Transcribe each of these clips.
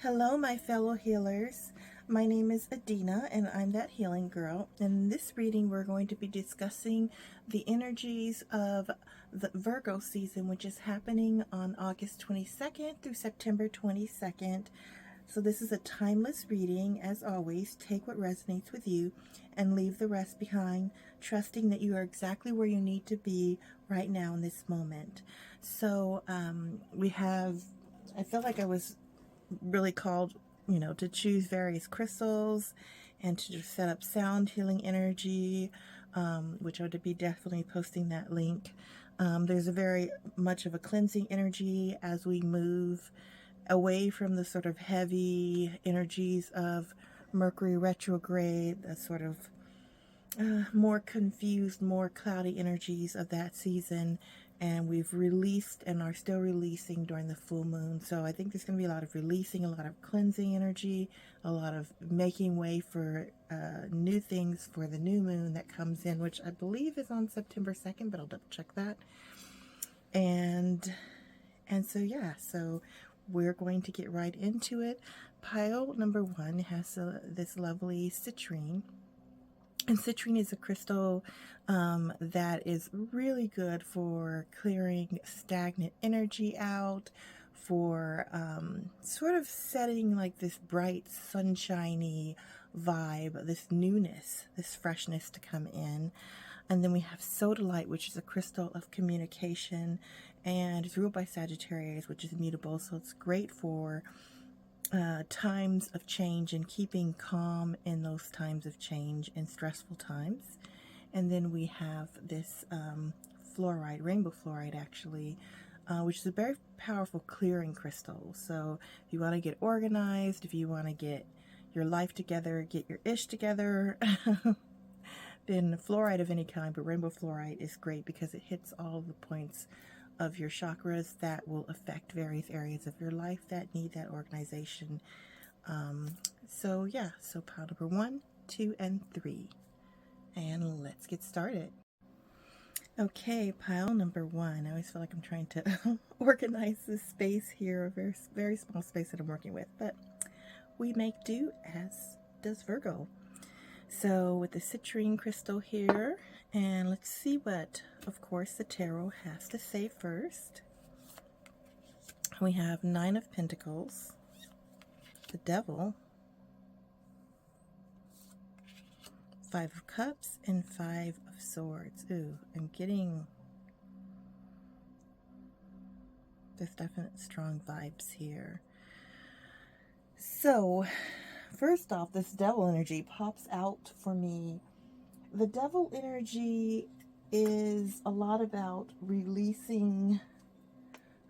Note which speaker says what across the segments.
Speaker 1: Hello, my fellow healers. My name is Adina, and I'm that healing girl. In this reading, we're going to be discussing the energies of the Virgo season, which is happening on August 22nd through September 22nd. So this is a timeless reading. As always, take what resonates with you and leave the rest behind, trusting that you are exactly where you need to be right now in this moment. So I feel like I was really called, to choose various crystals and to just set up sound healing energy, which I would be definitely posting that link. There's a very much of a cleansing energy as we move away from the sort of heavy energies of Mercury retrograde, the sort of more confused, more cloudy energies of that season. And we've released and are still releasing during the full moon. So I think there's going to be a lot of releasing, a lot of cleansing energy, a lot of making way for new things for the new moon that comes in, which I believe is on September 2nd, but I'll double check that. And so, yeah, so we're going to get right into it. Pile number 1 has this lovely citrine. And citrine is a crystal that is really good for clearing stagnant energy out, for sort of setting like this bright, sunshiny vibe, this newness, this freshness to come in. And then we have Sodalite, which is a crystal of communication, and it's ruled by Sagittarius, which is mutable, so it's great for times of change and keeping calm in those times of change and stressful times. And then we have this fluorite, rainbow fluorite actually, which is a very powerful clearing crystal. So if you want to get organized, if you want to get your life together, get your ish together, then fluorite of any kind, but rainbow fluorite is great because it hits all the points of your chakras that will affect various areas of your life that need that organization. So pile number 1, 2, and 3. And let's get started. Okay, pile number 1. I always feel like I'm trying to organize this space here, a very, very small space that I'm working with, but we make do, as does Virgo. So with the citrine crystal here, and let's see what, of course, the tarot has to say first. We have 9 of Pentacles, the Devil, 5 of Cups, and 5 of Swords. Ooh, I'm getting there's definite strong vibes here. So, first off, this Devil energy pops out for me. The Devil energy is a lot about releasing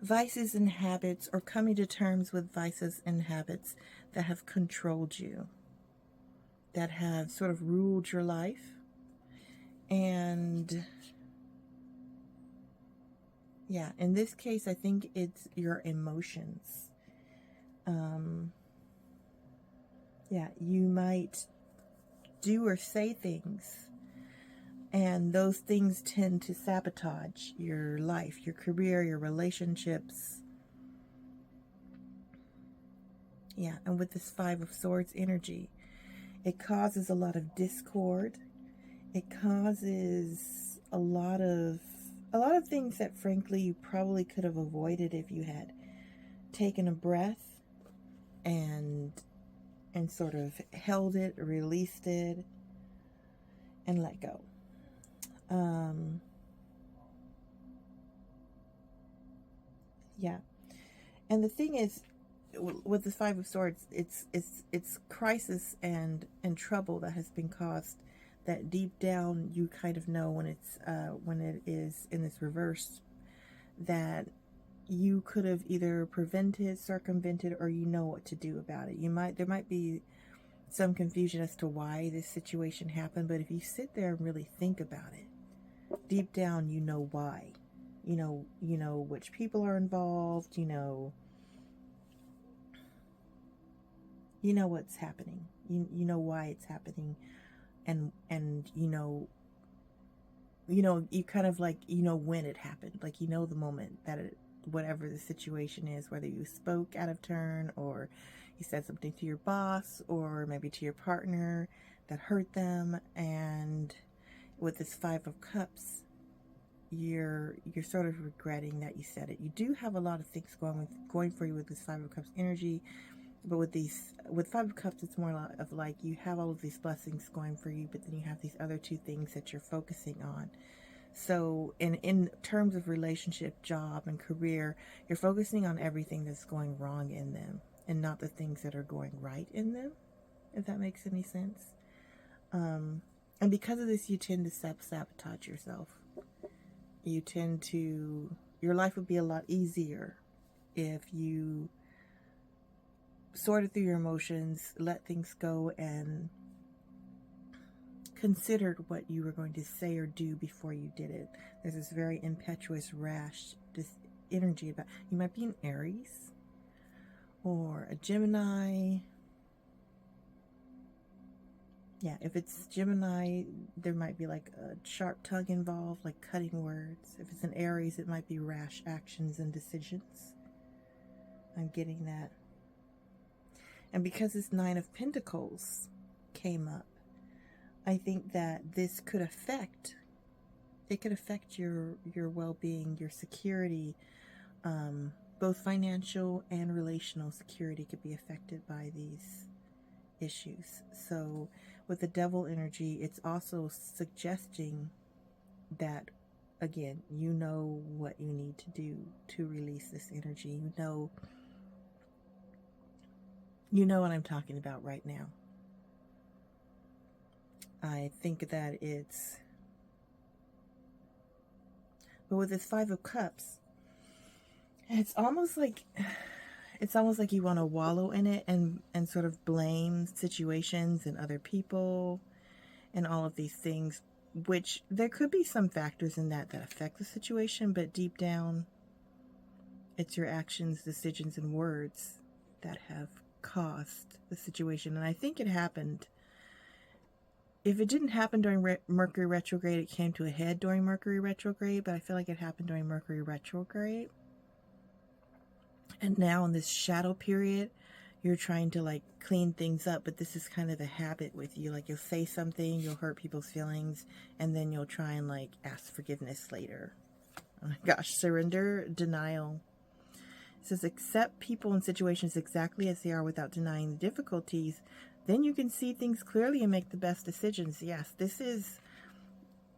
Speaker 1: vices and habits, or coming to terms with vices and habits that have controlled you, that have sort of ruled your life. And yeah, in this case, I think it's your emotions. You might do or say things, and those things tend to sabotage your life, your career, your relationships. Yeah, and with this 5 of Swords energy, it causes a lot of discord. It causes a lot of things that, frankly, you probably could have avoided if you had taken a breath and sort of held it, released it, and let go. And the thing is, with the 5 of Swords, it's crisis and trouble that has been caused, that deep down you kind of know when it is in this reverse, that you could have either prevented, circumvented, or you know what to do about it. There might be some confusion as to why this situation happened, but if you sit there and really think about it, deep down you know why. You know which people are involved, you know what's happening. You know why it's happening, and you kind of like, when it happened, like, the moment that whatever the situation is, whether you spoke out of turn, or you said something to your boss or maybe to your partner that hurt them, and with this Five of Cups, you're sort of regretting that you said it. You do have a lot of things going for you with this Five of Cups energy, but with Five of Cups, it's more of like you have all of these blessings going for you, but then you have these other two things that you're focusing on. So in terms of relationship, job, and career, you're focusing on everything that's going wrong in them and not the things that are going right in them, if that makes any sense. And because of this, you tend to sabotage yourself. Your life would be a lot easier if you sorted through your emotions, let things go, and considered what you were going to say or do before you did it. There's this very impetuous, rash, this energy about, you might be an Aries or a Gemini. Yeah, if it's Gemini, there might be like a sharp tongue involved, like cutting words. If it's an Aries, it might be rash actions and decisions. I'm getting that. And because this Nine of Pentacles came up, I think that this could affect your well-being, your security, both financial and relational security could be affected by these issues. So with the Devil energy, it's also suggesting that, again, you know what you need to do to release this energy. You know what I'm talking about right now. I think that but with this Five of Cups, it's almost like you want to wallow in it and sort of blame situations and other people and all of these things, which there could be some factors in that affect the situation, but deep down, it's your actions, decisions, and words that have caused the situation. And I think it happened. If it didn't happen during Mercury retrograde, it came to a head during Mercury retrograde, but I feel like it happened during Mercury retrograde. And now in this shadow period, you're trying to like clean things up, but this is kind of the habit with you. Like you'll say something, you'll hurt people's feelings, and then you'll try and like ask forgiveness later. Oh my gosh, surrender, denial. It says accept people and situations exactly as they are without denying the difficulties. Then you can see things clearly and make the best decisions. Yes, this is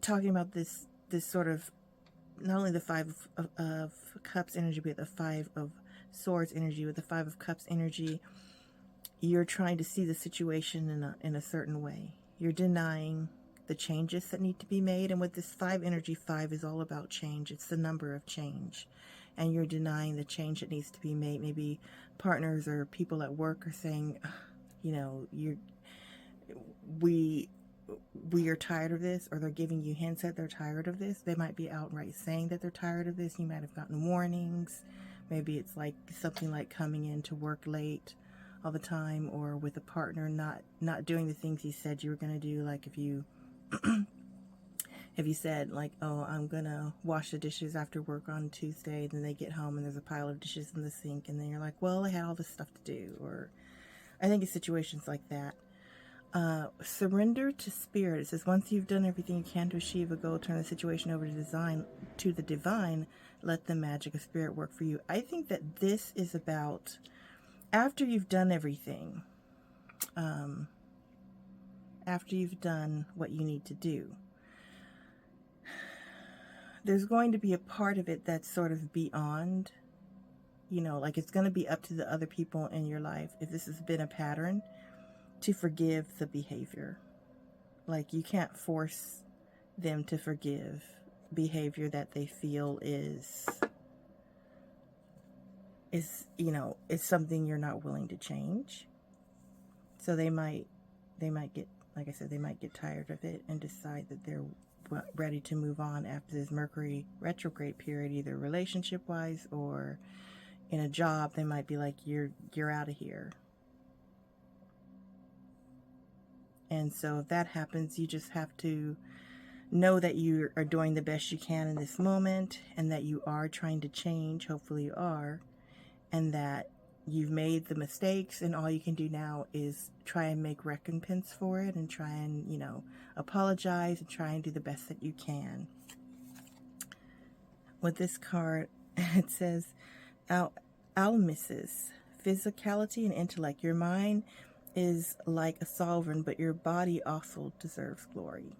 Speaker 1: talking about this sort of, not only the Five of Cups energy, but the Five of Swords energy. With the Five of Cups energy, you're trying to see the situation in a certain way. You're denying the changes that need to be made. And with this Five energy, 5 is all about change. It's the number of change. And you're denying the change that needs to be made. Maybe partners or people at work are saying, you know, we are tired of this, or they're giving you hints that they're tired of this. They might be outright saying that they're tired of this. You might have gotten warnings. Maybe it's like something like coming in to work late all the time, or with a partner not doing the things you said you were going to do. Like if you said like, oh, I'm gonna wash the dishes after work on Tuesday, then they get home and there's a pile of dishes in the sink, and then you're like, well, I had all this stuff to do. Or I think it's situations like that. Surrender to spirit. It says, once you've done everything you can to achieve a goal, turn the situation over to the divine. Let the magic of spirit work for you. I think that this is about after you've done everything, after you've done what you need to do, there's going to be a part of it that's sort of beyond, you know, like it's going to be up to the other people in your life, if this has been a pattern, to forgive the behavior. Like you can't force them to forgive behavior that they feel is something you're not willing to change. So they might get, like I said, they might get tired of it and decide that they're ready to move on after this Mercury retrograde period, either relationship wise or in a job. They might be like, you're out of here. And so if that happens, you just have to know that you are doing the best you can in this moment, and that you are trying to change. Hopefully you are. And that you've made the mistakes, and all you can do now is try and make recompense for it, and try and, apologize and try and do the best that you can. With this card, it says, Almises, physicality and intellect. Your mind is like a sovereign, but your body also deserves glory.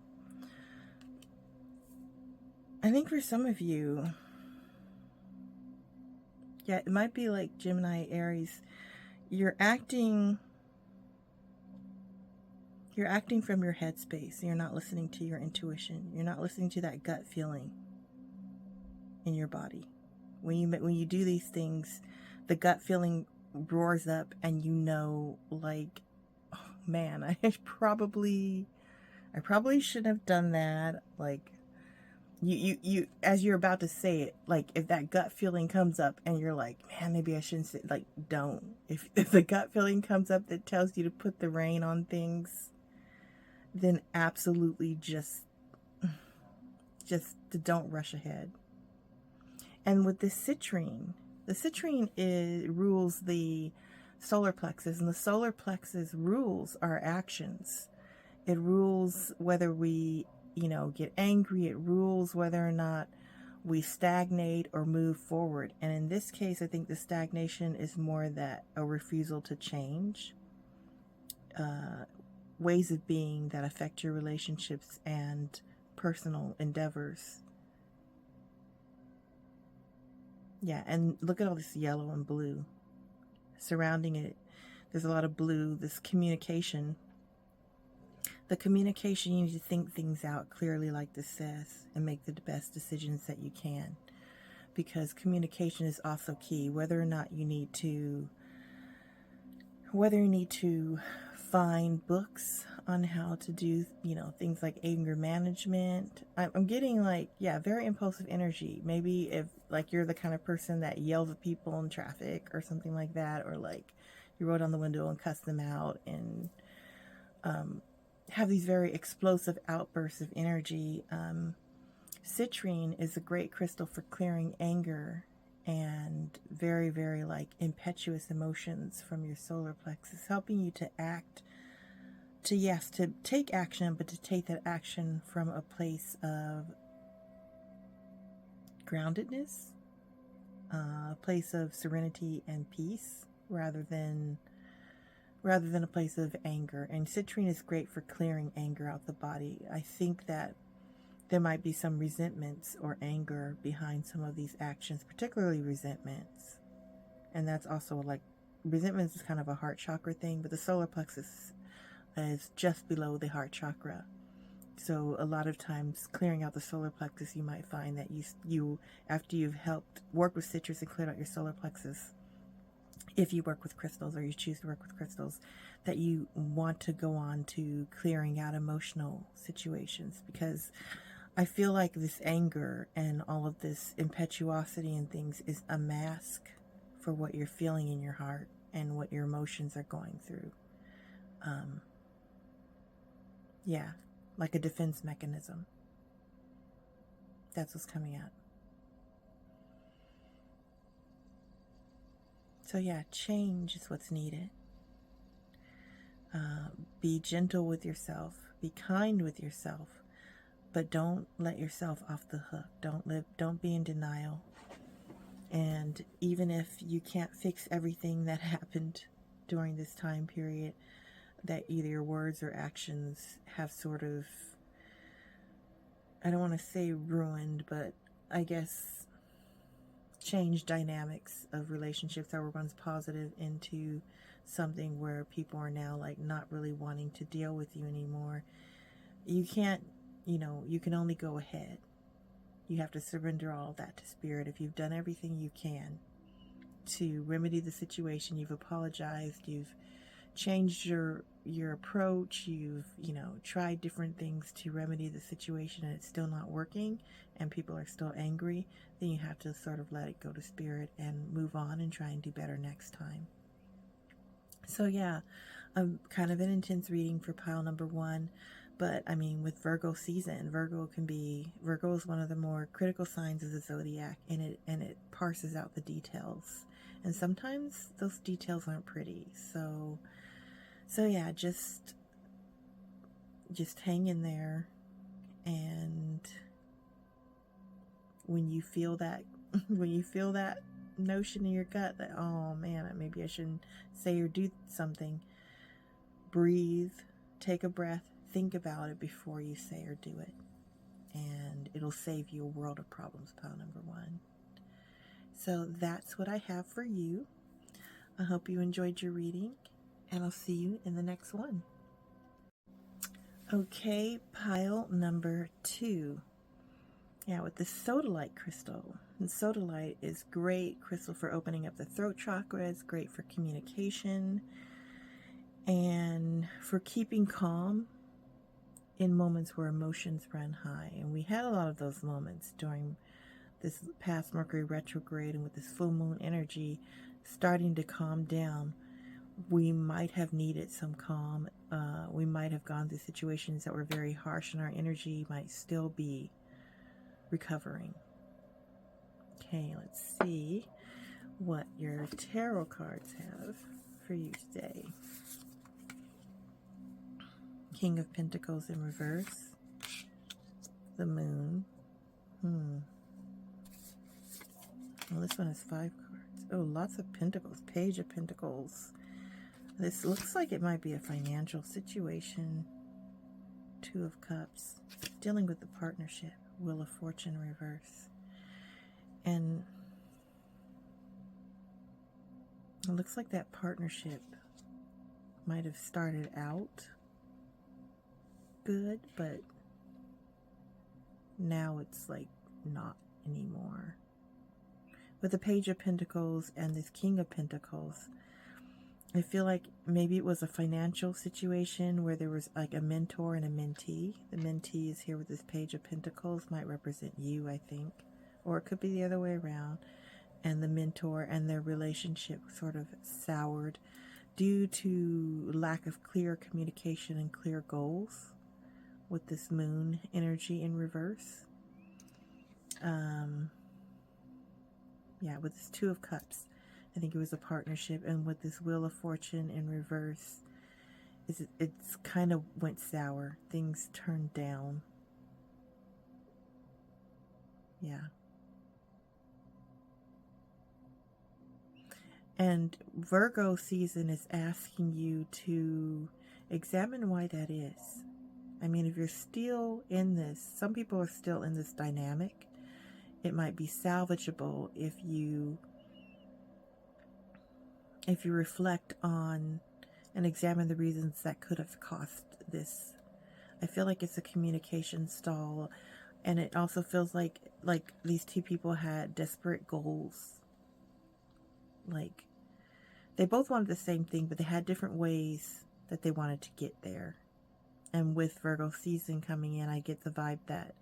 Speaker 1: I think for some of you, yeah, it might be like Gemini, Aries. You're acting from your headspace. You're not listening to your intuition. You're not listening to that gut feeling in your body. When you do these things, the gut feeling roars up, and like, oh man, I probably shouldn't have done that. Like, you as you're about to say it, like, if that gut feeling comes up and you're like, man, maybe I shouldn't say, like, don't. If the gut feeling comes up that tells you to put the rein on things, then absolutely just don't rush ahead. And with this citrine, the citrine rules the solar plexus, and the solar plexus rules our actions. It rules whether we, get angry. It rules whether or not we stagnate or move forward. And in this case, I think the stagnation is more that a refusal to change, ways of being that affect your relationships and personal endeavors. Yeah, and look at all this yellow and blue surrounding it. There's a lot of blue, this communication. The communication, you need to think things out clearly, like this says, and make the best decisions that you can. Because communication is also key. Whether or not you need to find books on how to do, things like anger management. I'm getting very impulsive energy. Maybe if you're the kind of person that yells at people in traffic or something like that, or you roll down the window and cuss them out, and have these very explosive outbursts of energy. Citrine is a great crystal for clearing anger and very, very impetuous emotions from your solar plexus, helping you to take action, but to take that action from a place of groundedness, a place of serenity and peace, rather than a place of anger. And citrine is great for clearing anger out the body. I think that there might be some resentments or anger behind some of these actions, particularly resentments. And that's also resentments is kind of a heart chakra thing, but the solar plexus is just below the heart chakra. So a lot of times clearing out the solar plexus, you might find that you after you've helped work with citrus and cleared out your solar plexus, if you work with crystals or you choose to work with crystals, that you want to go on to clearing out emotional situations. Because I feel like this anger and all of this impetuosity and things is a mask for what you're feeling in your heart and what your emotions are going through. Like a defense mechanism. That's what's coming out. So change is what's needed. Be gentle with yourself. Be kind with yourself. But don't let yourself off the hook. Don't be in denial. And even if you can't fix everything that happened during this time period, that either your words or actions have sort of, I don't want to say ruined, but I guess changed dynamics of relationships that were once positive into something where people are now not really wanting to deal with you anymore. You can't, you can only go ahead. You have to surrender all of that to spirit. If you've done everything you can to remedy the situation, you've apologized, you've changed your approach, you've tried different things to remedy the situation, and it's still not working and people are still angry, then you have to sort of let it go to spirit and move on and try and do better next time. So kind of an intense reading for pile number 1. But I mean, with Virgo season, Virgo is one of the more critical signs of the zodiac, and it parses out the details And sometimes those details aren't pretty. So yeah, just hang in there. And when you feel that, when you feel that notion in your gut that, oh man, maybe I shouldn't say or do something, breathe, take a breath, think about it before you say or do it. And it'll save you a world of problems, pile number one. So that's what I have for you. I hope you enjoyed your reading, and I'll see you in the next one. Okay, pile number 2. Yeah, with the Sodalite crystal. And Sodalite is great crystal for opening up the throat chakra. It's great for communication and for keeping calm in moments where emotions run high. And we had a lot of those moments during this past Mercury retrograde, and with this full moon energy starting to calm down, we might have needed some calm. We might have gone through situations that were very harsh, and our energy might still be recovering. Okay, let's see what your tarot cards have for you today. King of Pentacles in reverse. The Moon. Well, this one has 5 cards. Oh, lots of Pentacles. Page of Pentacles. This looks like it might be a financial situation. 2 of Cups. Dealing with the partnership. Wheel of Fortune reverse. And it looks like that partnership might have started out good, but now it's like not anymore. With the Page of Pentacles and this King of Pentacles, I feel like maybe it was a financial situation where there was like a mentor and a mentee. The mentee is here with this Page of Pentacles, might represent you, I think. Or it could be the other way around. And the mentor and their relationship sort of soured due to lack of clear communication and clear goals with this moon energy in reverse. Yeah, with this 2 of Cups, I think it was a partnership. And with this Wheel of Fortune in reverse, it's kind of went sour. Things turned down. Yeah. And Virgo season is asking you to examine why that is. I mean, if you're still in this, some people are still in this dynamic. It might be salvageable if you reflect on and examine the reasons that could have caused this. I feel like it's a communication stall, and it also feels like these 2 people had desperate goals. Like they both wanted the same thing, but they had different ways that they wanted to get there. And with Virgo season coming in, I get the vibe that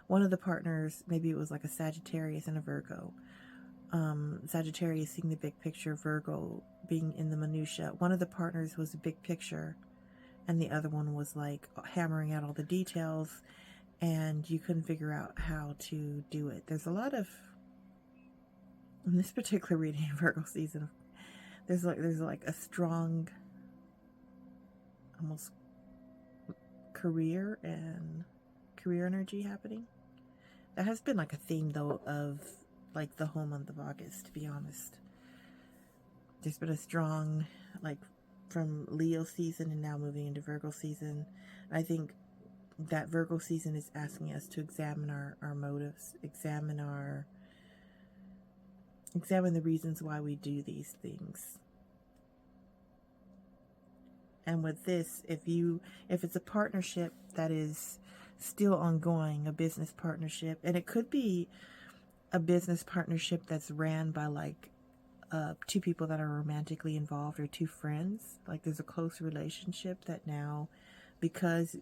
Speaker 1: one of the partners, maybe it was like a Sagittarius and a Virgo. Sagittarius seeing the big picture, Virgo being in the minutia. One of the partners was the big picture, and the other one was like hammering out all the details, and you couldn't figure out how to do it. There's a lot of, in this particular reading, Virgo season, there's like a strong, almost career energy happening. That has been like a theme though of like the whole month of August, to be honest. There's been a strong, like, from Leo season and now moving into Virgo season. I think that Virgo season is asking us to examine our motives, examine the reasons why we do these things. And with this, if it's a partnership that is still ongoing, a business partnership, and it could be a business partnership that's ran by like 2 people that are romantically involved, or 2 friends. Like there's a close relationship that now, because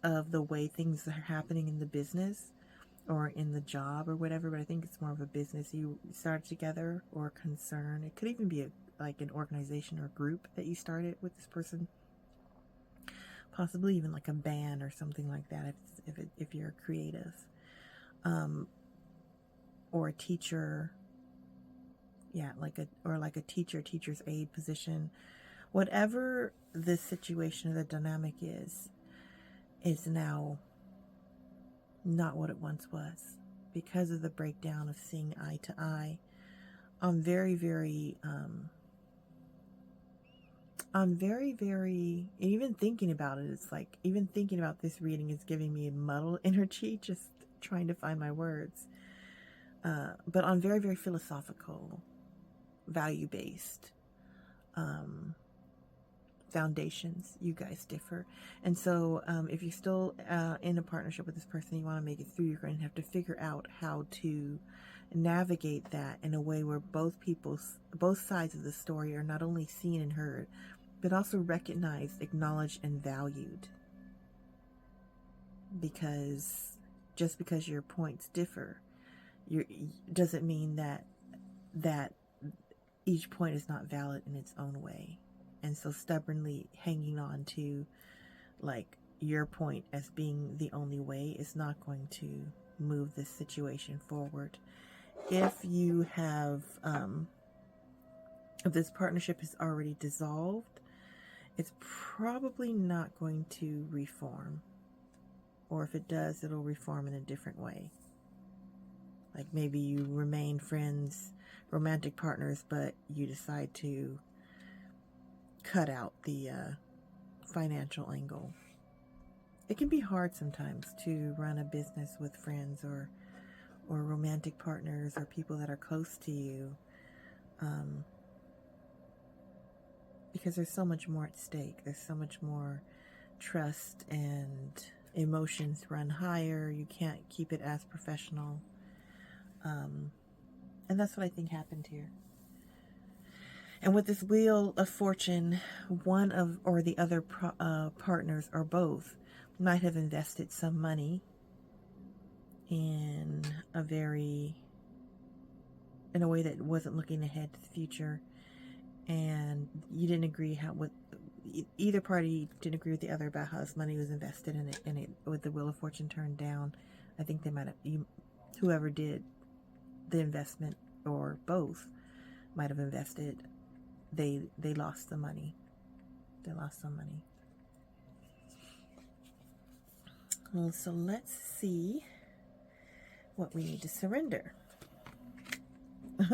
Speaker 1: of the way things are happening in the business or in the job or whatever, but I think it's more of a business you started together, or a concern. It could even be like an organization or group that you started with this person, possibly even like a band or something like that if you're a creative, or a teacher, Yeah, like a teacher's aide position. Whatever the situation or the dynamic is now not what it once was because of the breakdown of seeing eye to eye. I'm very, very, even thinking about it, it's like, even thinking about this reading is giving me a muddled energy, just trying to find my words. But on very, very philosophical, value-based foundations, you guys differ. And so if you're still in a partnership with this person, you want to make it through, you're going to have to figure out how to navigate that in a way where both sides of the story are not only seen and heard, but also recognized, acknowledged, and valued. Because just because your points differ, doesn't mean that each point is not valid in its own way. And so stubbornly hanging on to like your point as being the only way is not going to move this situation forward. If you have if this partnership is already dissolved, it's probably not going to reform. Or if it does, it'll reform in a different way. Like maybe you remain friends, romantic partners, but you decide to cut out the financial angle. It can be hard sometimes to run a business with friends or romantic partners or people that are close to you, because there's so much more at stake. There's so much more trust, and emotions run higher. You can't keep it as professional. And that's what I think happened here. And with this Wheel of Fortune, one of or the other partners or both might have invested some money in a way that wasn't looking ahead to the future, and you didn't agree either party didn't agree with the other about how this money was invested in it, and it with the Wheel of Fortune turned down. I think they might have whoever did the investment or both might have invested. They lost the money. They lost some money. Well, so let's see what we need to surrender.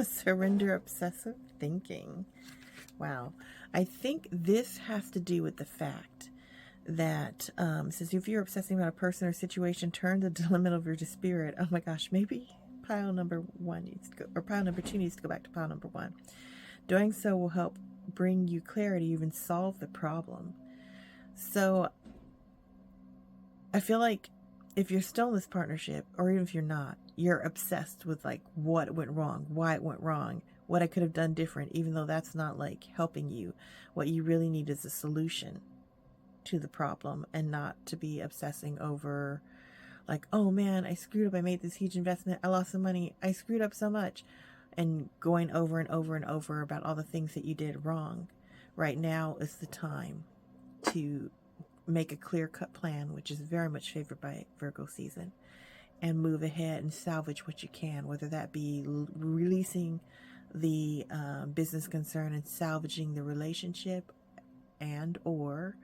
Speaker 1: Surrender obsessive thinking. Wow. I think this has to do with the fact that says if you're obsessing about a person or situation, turn the dilemma over to spirit. Oh my gosh, maybe pile number 1 needs to go, or pile number 2 needs to go back to pile number 1. Doing so will help bring you clarity, even solve the problem. So I feel like if you're still in this partnership, or even if you're not, you're obsessed with like what went wrong, why it went wrong, what I could have done different, even though that's not like helping you. What you really need is a solution to the problem, and not to be obsessing over like, oh man, I screwed up. I made this huge investment. I lost some money. I screwed up so much. And going over and over and over about all the things that you did wrong. Right now is the time to make a clear-cut plan, which is very much favored by Virgo season, and move ahead and salvage what you can, whether that be releasing the business concern and salvaging the relationship, and or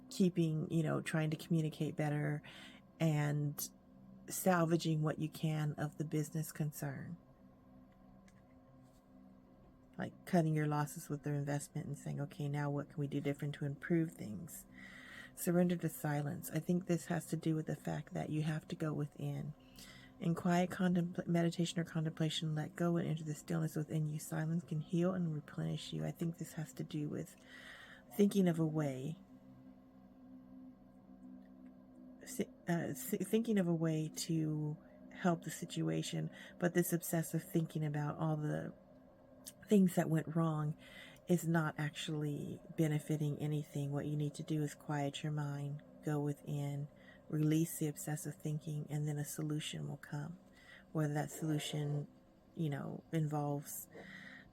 Speaker 1: keeping, trying to communicate better and salvaging what you can of the business concern. Like cutting your losses with their investment and saying, okay, now what can we do different to improve things? Surrender to silence. I think this has to do with the fact that you have to go within. In quiet meditation or contemplation, let go and enter the stillness within you. Silence can heal and replenish you. I think this has to do with thinking of a way to help the situation, but this obsessive thinking about all the things that went wrong is not actually benefiting anything. What you need to do is quiet your mind, go within, release the obsessive thinking, and then a solution will come. Whether that solution, involves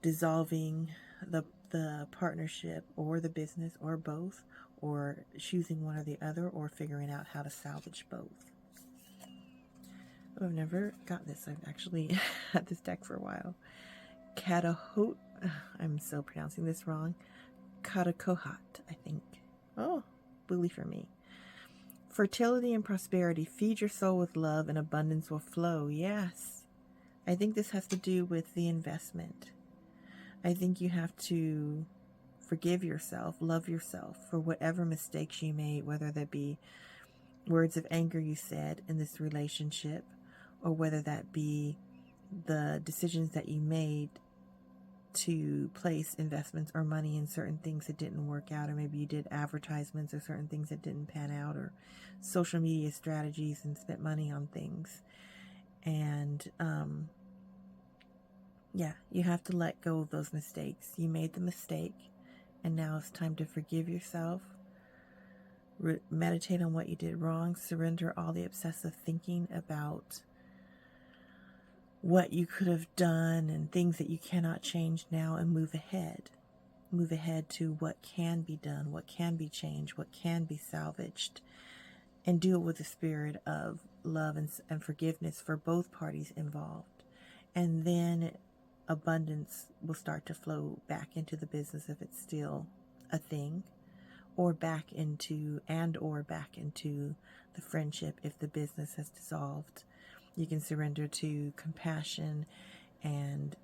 Speaker 1: dissolving the partnership or the business or both, or choosing one or the other, or figuring out how to salvage both. Oh, I've never got this. I've actually had this deck for a while. Catahoot. I'm so pronouncing this wrong. Catacohat, I think. Oh, bully for me. Fertility and prosperity. Feed your soul with love and abundance will flow. Yes. I think this has to do with the investment. I think you have to forgive yourself, love yourself for whatever mistakes you made, whether that be words of anger you said in this relationship, or whether that be the decisions that you made to place investments or money in certain things that didn't work out, or maybe you did advertisements or certain things that didn't pan out, or social media strategies and spent money on things. And yeah, you have to let go of those mistakes. You made the mistake, and now it's time to forgive yourself. Meditate on what you did wrong. Surrender all the obsessive thinking about what you could have done and things that you cannot change now, and move ahead. Move ahead to what can be done, what can be changed, what can be salvaged, and do it with a spirit of love and forgiveness for both parties involved. And then abundance will start to flow back into the business if it's still a thing, or back into the friendship if the business has dissolved. You can surrender to compassion and,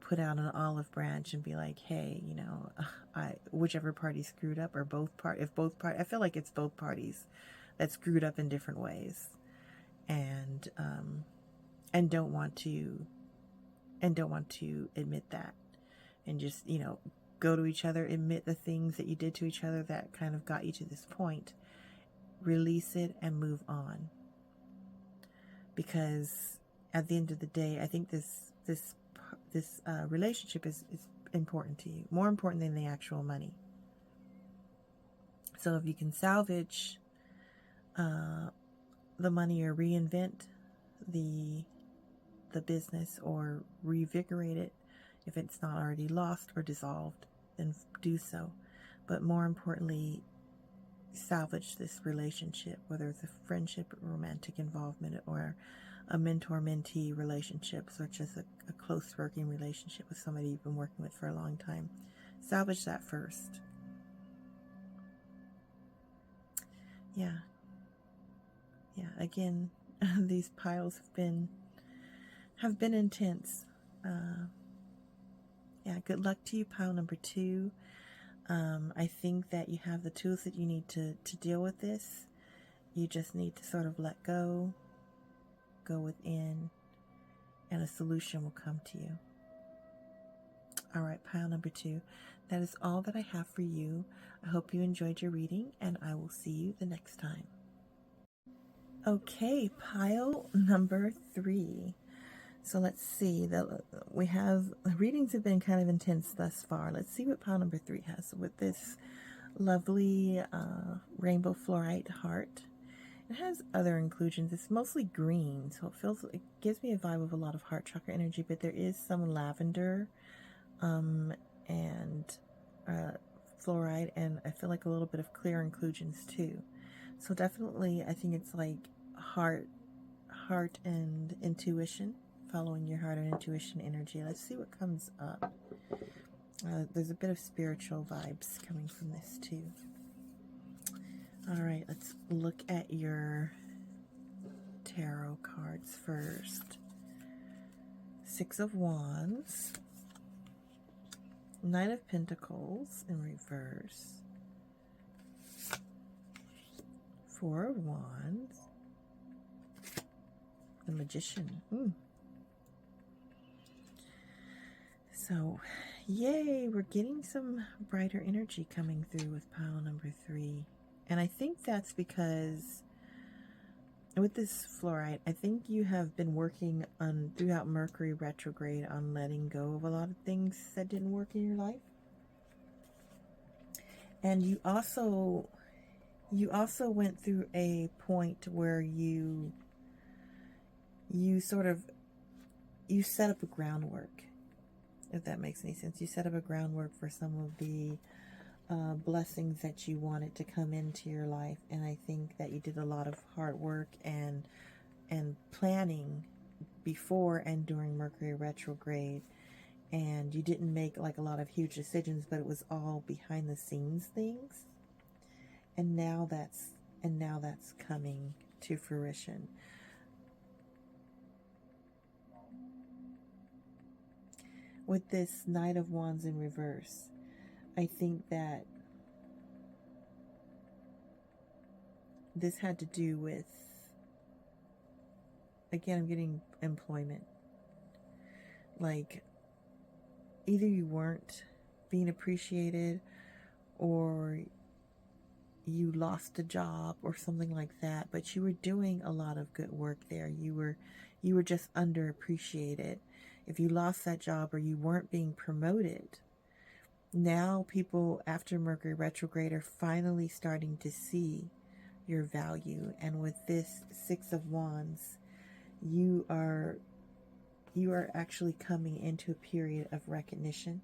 Speaker 1: put out an olive branch and be like, hey, whichever party screwed up, or I feel like it's both parties that screwed up in different ways, and don't want to admit that, and just, go to each other, admit the things that you did to each other that kind of got you to this point, release it and move on. Because at the end of the day, I think this relationship is important to you, more important than the actual money. So if you can salvage the money, or reinvent the business, or revigorate it, if it's not already lost or dissolved, then do so. But more importantly, salvage this relationship, whether it's a friendship, romantic involvement, or a mentor-mentee relationship, such as a close working relationship with somebody you've been working with for a long time. Salvage that first. Yeah. Again, these piles have been intense. Good luck to you, pile number 2. I think that you have the tools that you need to deal with this. You just need to sort of let go within, and a solution will come to you. All right, pile number 2. That is all that I have for you. I hope you enjoyed your reading, and I will see you the next time. Okay, pile number 3. So let's see, the readings have been kind of intense thus far. Let's see what pile number 3 has with this lovely rainbow fluorite heart. It has other inclusions. It's mostly green, so it gives me a vibe of a lot of heart chakra energy, but there is some lavender and fluorite, and I feel like a little bit of clear inclusions too. So definitely, I think it's like heart and intuition, following your heart and intuition energy. Let's see what comes up. There's a bit of spiritual vibes coming from this too. All right, let's look at your tarot cards first. 6 of Wands, Knight of Pentacles in reverse, 4 of Wands, the Magician. So, yay, we're getting some brighter energy coming through with pile number 3. And I think that's because with this fluorite, I think you have been working on, throughout Mercury retrograde, on letting go of a lot of things that didn't work in your life. And you also went through a point where you set up a groundwork, if that makes any sense. You set up a groundwork for some of the blessings that you wanted to come into your life, and I think that you did a lot of hard work and and planning before and during Mercury retrograde, and you didn't make like a lot of huge decisions, but it was all behind the scenes things. And now that's coming to fruition. With this Knight of Wands in reverse, I think that this had to do with, again, I'm getting employment. Like, either you weren't being appreciated, or you lost a job or something like that, but you were doing a lot of good work there. You were just underappreciated. If you lost that job or you weren't being promoted, now people after Mercury retrograde are finally starting to see your value. And with this Six of Wands, you are actually coming into a period of recognition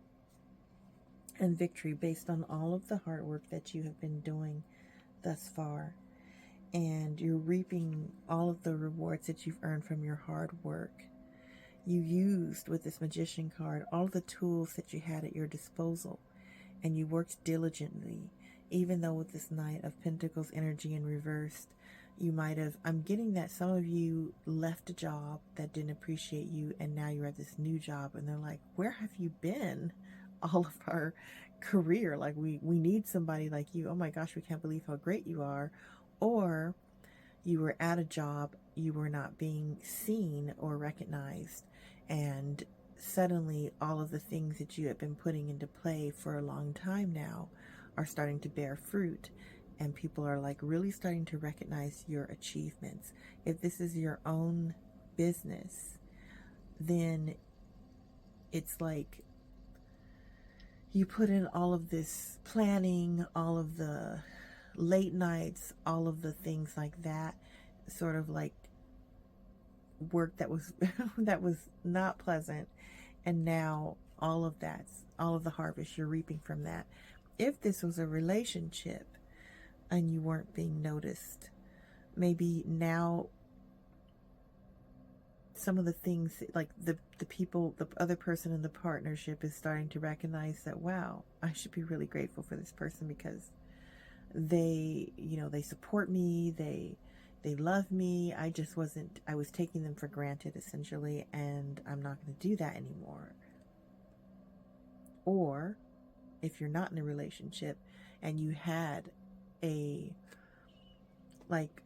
Speaker 1: and victory based on all of the hard work that you have been doing thus far. And you're reaping all of the rewards that you've earned from your hard work. You used, with this Magician card, all the tools that you had at your disposal, and you worked diligently. Even though with this Knight of Pentacles energy in reversed, you might have, I'm getting that some of you left a job that didn't appreciate you, and now you're at this new job, and they're like, where have you been all of our career? Like, we need somebody like you. Oh my gosh, we can't believe how great you are. Or you were at a job, you were not being seen or recognized, and suddenly all of the things that you have been putting into play for a long time now are starting to bear fruit, and people are like really starting to recognize your achievements. If this is your own business, then it's like you put in all of this planning, all of the late nights, all of the things like that, sort of like work that was that was not pleasant, and now all of the harvest you're reaping from that. If this was a relationship and you weren't being noticed, maybe now some of the things, like the people, the other person in the partnership is starting to recognize that, wow, I should be really grateful for this person, because they, they support me, they love me. I was taking them for granted, essentially, and I'm not going to do that anymore. Or if you're not in a relationship and you had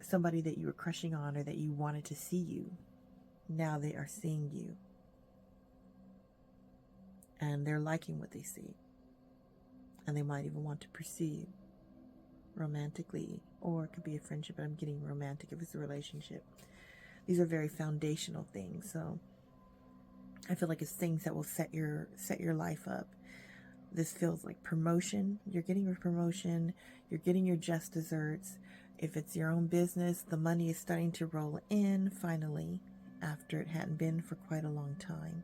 Speaker 1: somebody that you were crushing on or that you wanted to see you, now they are seeing you and they're liking what they see, and they might even want to pursue you romantically, or it could be a friendship, but I'm getting romantic if it's a relationship. These are very foundational things, so I feel like it's things that will set your life up. This feels like promotion. You're getting your promotion, you're getting your just desserts. If it's your own business, the money is starting to roll in finally, after it hadn't been for quite a long time.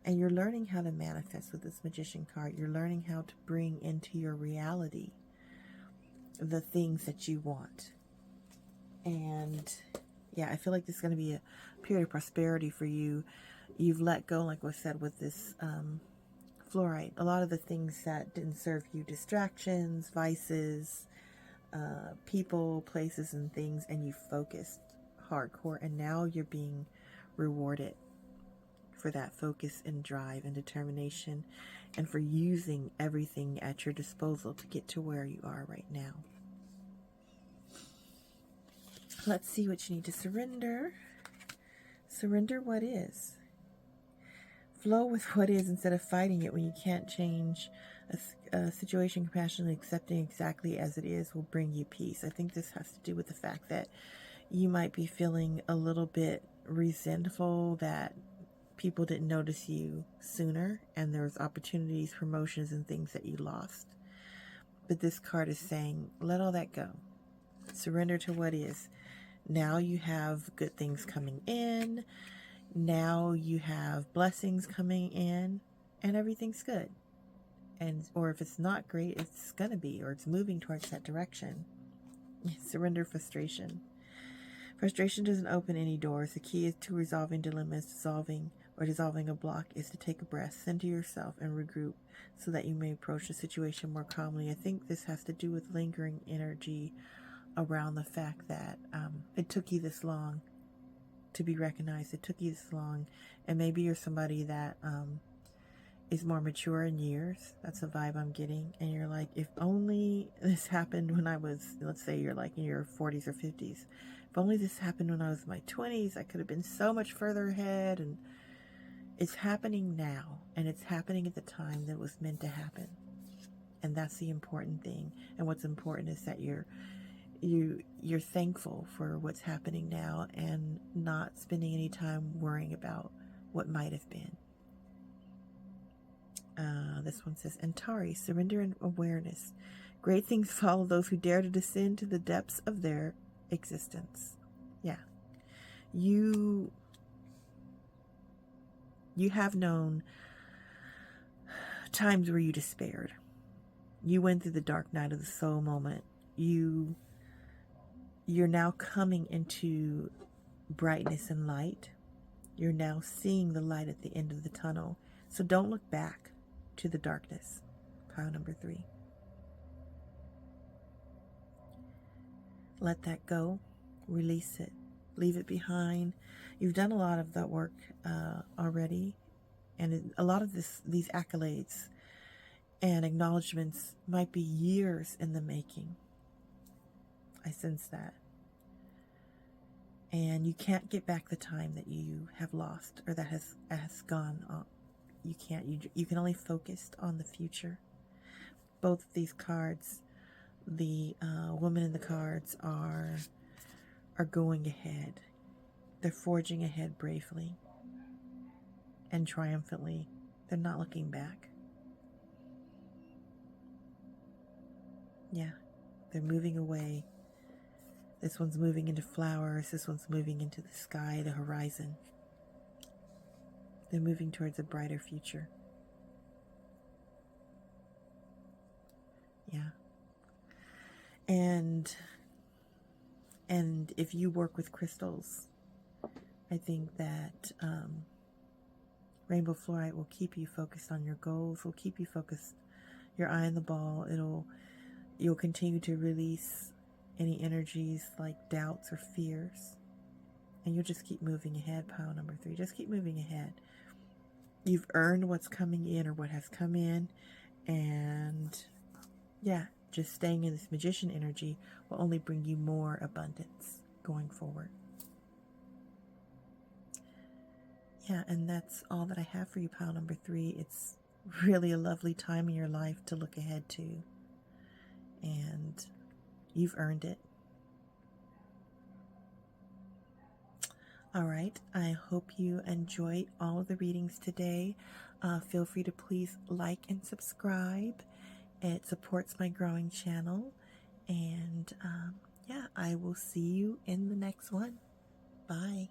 Speaker 1: And you're learning how to manifest with this Magician card. You're learning how to bring into your reality the things that you want. And yeah, I feel like this is going to be a period of prosperity for you. You've let go, like I said, with this Fluorite, a lot of the things that didn't serve you, distractions, vices, people, places, and things, and you focused hardcore, and now you're being rewarded for that focus and drive and determination, and for using everything at your disposal to get to where you are right now. Let's see what you need to surrender. Surrender what is. Flow with what is instead of fighting it. When you can't change a situation, compassionately accepting exactly as it is will bring you peace. I think this has to do with the fact that you might be feeling a little bit resentful that people didn't notice you sooner, and there was opportunities, promotions, and things that you lost. But this card is saying, let all that go. Surrender to what is. Now you have good things coming in. Now you have blessings coming in, and everything's good. And or if it's not great, it's gonna be, or it's moving towards that direction. Surrender frustration. Frustration doesn't open any doors. The key is to resolving dilemmas, dissolving a block is to take a breath, center yourself, and regroup so that you may approach the situation more calmly. I think this has to do with lingering energy around the fact that it took you this long to be recognized. It took you this long, and maybe you're somebody that is more mature in years. That's the vibe I'm getting. And you're like, if only this happened when I was, let's say you're like in your 40s or 50s. If only this happened when I was in my 20s, I could have been so much further ahead. And it's happening now, and it's happening at the time that it was meant to happen. And that's the important thing. And what's important is that you're thankful for what's happening now and not spending any time worrying about what might have been. This one says, Antari, surrender and awareness. Great things follow those who dare to descend to the depths of their existence. Yeah. You have known times where you despaired. You went through the dark night of the soul moment. You're now coming into brightness and light. You're now seeing the light at the end of the tunnel. So don't look back to the darkness. Pile number 3. Let that go. Release it. Leave it behind. You've done a lot of that work already. And a lot of these accolades and acknowledgments might be years in the making. I sense that. And you can't get back the time that you have lost or that has gone on. You can't. You can only focus on the future. Both of these cards, the woman in the cards are going ahead. They're forging ahead bravely and triumphantly. They're not looking back. Yeah, they're moving away. This one's moving into flowers. This one's moving into the sky, the horizon. They're moving towards a brighter future. Yeah. And if you work with crystals, I think that rainbow fluorite will keep you focused on your goals, will keep you focused, your eye on the ball. You'll continue to release any energies like doubts or fears. And you'll just keep moving ahead, pile number 3. Just keep moving ahead. You've earned what's coming in or what has come in. And yeah, just staying in this magician energy will only bring you more abundance going forward. Yeah, and that's all that I have for you, pile number 3. It's really a lovely time in your life to look ahead to. And you've earned it. All right, I hope you enjoyed all of the readings today. Feel free to please like and subscribe. It supports my growing channel. And yeah, I will see you in the next one. Bye.